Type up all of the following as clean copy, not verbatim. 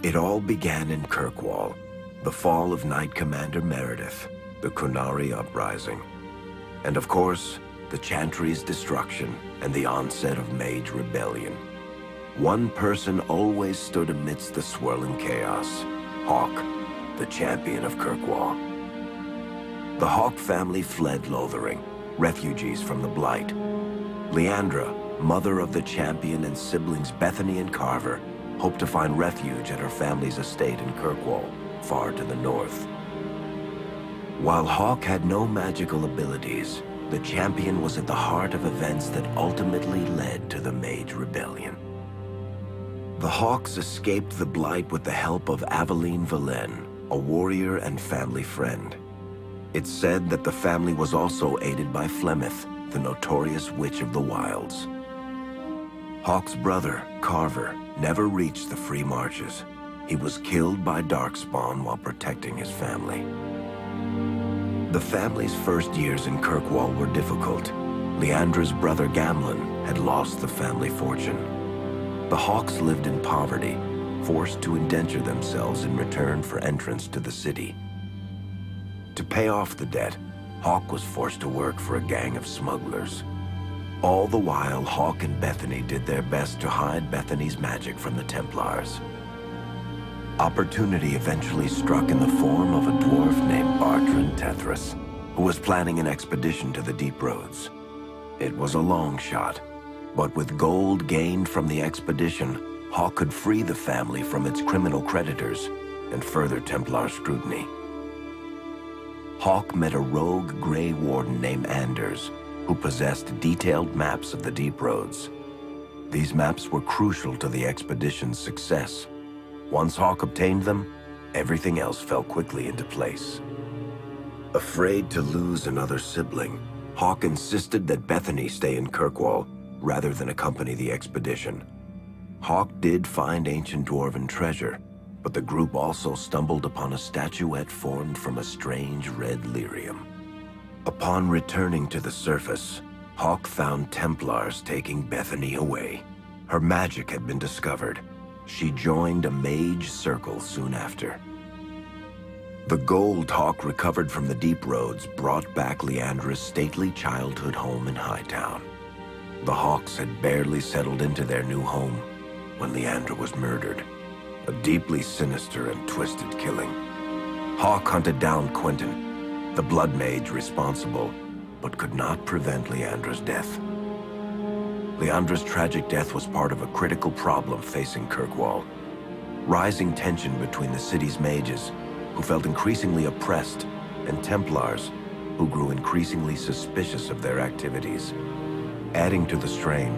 It all began in Kirkwall, the fall of Knight Commander Meredith, the Qunari uprising, and of course, the Chantry's destruction and the onset of Mage Rebellion. One person always stood amidst the swirling chaos: Hawk, the champion of Kirkwall. The Hawk family fled Lothering, refugees from the Blight. Leandra, mother of the champion, and siblings Bethany and Carver hoped to find refuge at her family's estate in Kirkwall, far to the north. While Hawk had no magical abilities, the champion was at the heart of events that ultimately led to the Mage Rebellion. The Hawks escaped the Blight with the help of Lavellan, a warrior and family friend. It's said that the family was also aided by Flemeth, the notorious witch of the wilds. Hawk's brother, Carver, never reached the Free Marches. He was killed by Darkspawn while protecting his family. The family's first years in Kirkwall were difficult. Leandra's brother Gamlin had lost the family fortune. The Hawks lived in poverty, forced to indenture themselves in return for entrance to the city. To pay off the debt, Hawk was forced to work for a gang of smugglers. All the while, Hawk and Bethany did their best to hide Bethany's magic from the Templars. Opportunity eventually struck in the form of a dwarf named Bartrand Tethras, who was planning an expedition to the Deep Roads. It was a long shot, but with gold gained from the expedition, Hawk could free the family from its criminal creditors and further Templar scrutiny. Hawk met a rogue Grey Warden named Anders, who possessed detailed maps of the Deep Roads. These maps were crucial to the expedition's success. Once Hawk obtained them, everything else fell quickly into place. Afraid to lose another sibling, Hawk insisted that Bethany stay in Kirkwall rather than accompany the expedition. Hawk did find ancient dwarven treasure, but the group also stumbled upon a statuette formed from a strange red lyrium. Upon returning to the surface, Hawk found Templars taking Bethany away. Her magic had been discovered. She joined a mage circle soon after. The gold Hawk recovered from the Deep Roads brought back Leandra's stately childhood home in Hightown. The Hawks had barely settled into their new home when Leandra was murdered. A deeply sinister and twisted killing. Hawk hunted down Quentin, the blood mage responsible, but could not prevent Leandra's death. Leandra's tragic death was part of a critical problem facing Kirkwall. Rising tension between the city's mages, who felt increasingly oppressed, and Templars, who grew increasingly suspicious of their activities. Adding to the strain,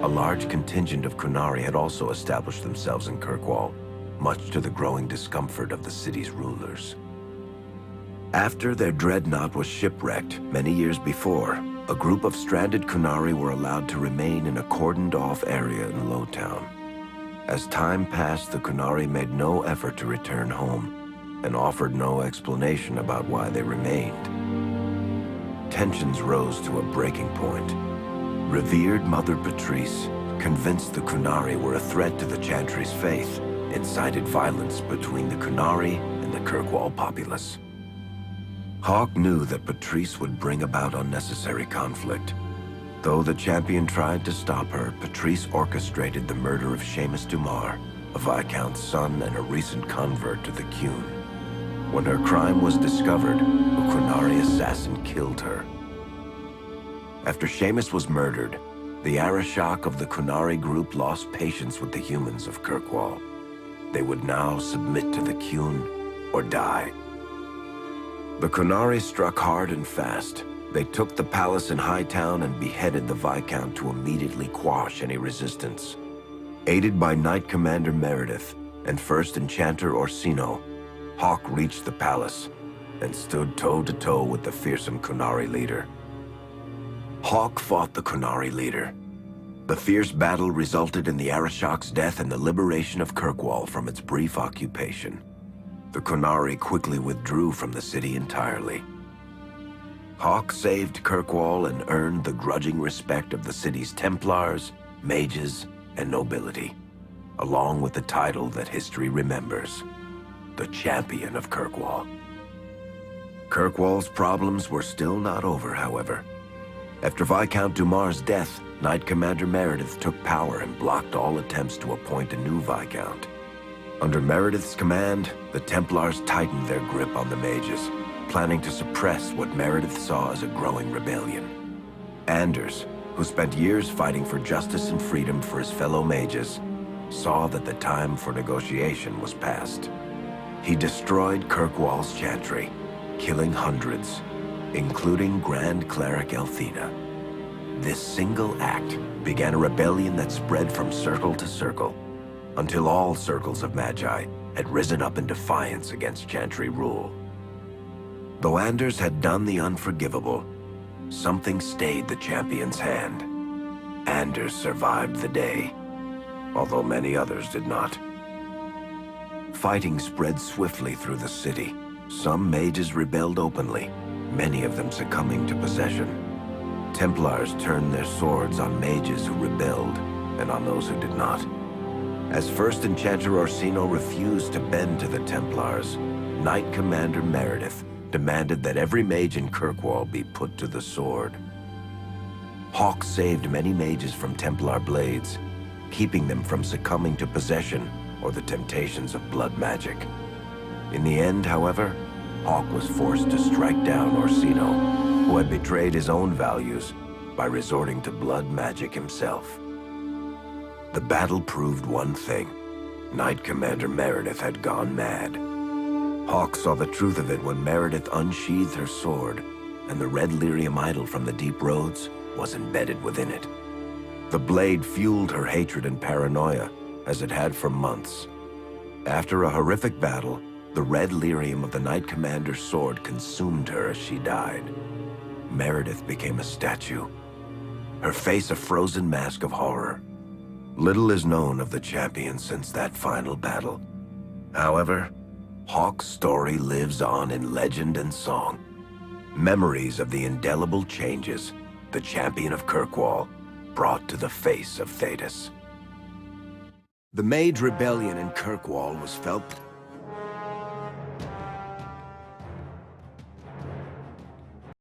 a large contingent of Qunari had also established themselves in Kirkwall, much to the growing discomfort of the city's rulers. After their dreadnought was shipwrecked many years before, a group of stranded Qunari were allowed to remain in a cordoned-off area in Lowtown. As time passed, the Qunari made no effort to return home, and offered no explanation about why they remained. Tensions rose to a breaking point. Revered Mother Patrice, convinced the Qunari were a threat to the Chantry's faith, incited violence between the Qunari and the Kirkwall populace. Hawk knew that Patrice would bring about unnecessary conflict. Though the champion tried to stop her, Patrice orchestrated the murder of Seamus Dumar, a Viscount's son and a recent convert to the Qun. When her crime was discovered, a Qunari assassin killed her. After Seamus was murdered, the Arishok of the Qunari group lost patience with the humans of Kirkwall. They would now submit to the Qun or die. The Qunari struck hard and fast. They took the palace in Hightown and beheaded the Viscount to immediately quash any resistance. Aided by Knight Commander Meredith and First Enchanter Orsino, Hawk reached the palace and stood toe-to-toe with the fearsome Qunari leader. Hawk fought the Qunari leader. The fierce battle resulted in the Arishok's death and the liberation of Kirkwall from its brief occupation. The Qunari quickly withdrew from the city entirely. Hawk saved Kirkwall and earned the grudging respect of the city's Templars, mages, and nobility. along with the title that history remembers, the Champion of Kirkwall. Kirkwall's problems were still not over, however. After Viscount Dumar's death, Knight Commander Meredith took power and blocked all attempts to appoint a new Viscount. Under Meredith's command, the Templars tightened their grip on the mages, planning to suppress what Meredith saw as a growing rebellion. Anders, who spent years fighting for justice and freedom for his fellow mages, saw that the time for negotiation was past. He destroyed Kirkwall's chantry, killing hundreds, including Grand Cleric Elthina. This single act began a rebellion that spread from circle to circle, until all circles of Magi had risen up in defiance against chantry rule. Though Anders had done the unforgivable, something stayed the champion's hand. Anders survived the day, although many others did not. Fighting spread swiftly through the city. Some mages rebelled openly, many of them succumbing to possession. Templars turned their swords on mages who rebelled and on those who did not. As First Enchanter Orsino refused to bend to the Templars, Knight Commander Meredith demanded that every mage in Kirkwall be put to the sword. Hawk saved many mages from Templar blades, keeping them from succumbing to possession or the temptations of blood magic. In the end, however, Hawk was forced to strike down Orsino, who had betrayed his own values by resorting to blood magic himself. The battle proved one thing: Knight Commander Meredith had gone mad. Hawk saw the truth of it when Meredith unsheathed her sword, and the red lyrium idol from the deep roads was embedded within it. The blade fueled her hatred and paranoia, as it had for months. After a horrific battle, the red lyrium of the Knight Commander's sword consumed her as she died. Meredith became a statue, her face a frozen mask of horror. Little is known of the champion since that final battle. However, Hawk's story lives on in legend and song. Memories of the indelible changes the champion of Kirkwall brought to the face of Thedas. The Mage Rebellion in Kirkwall was felt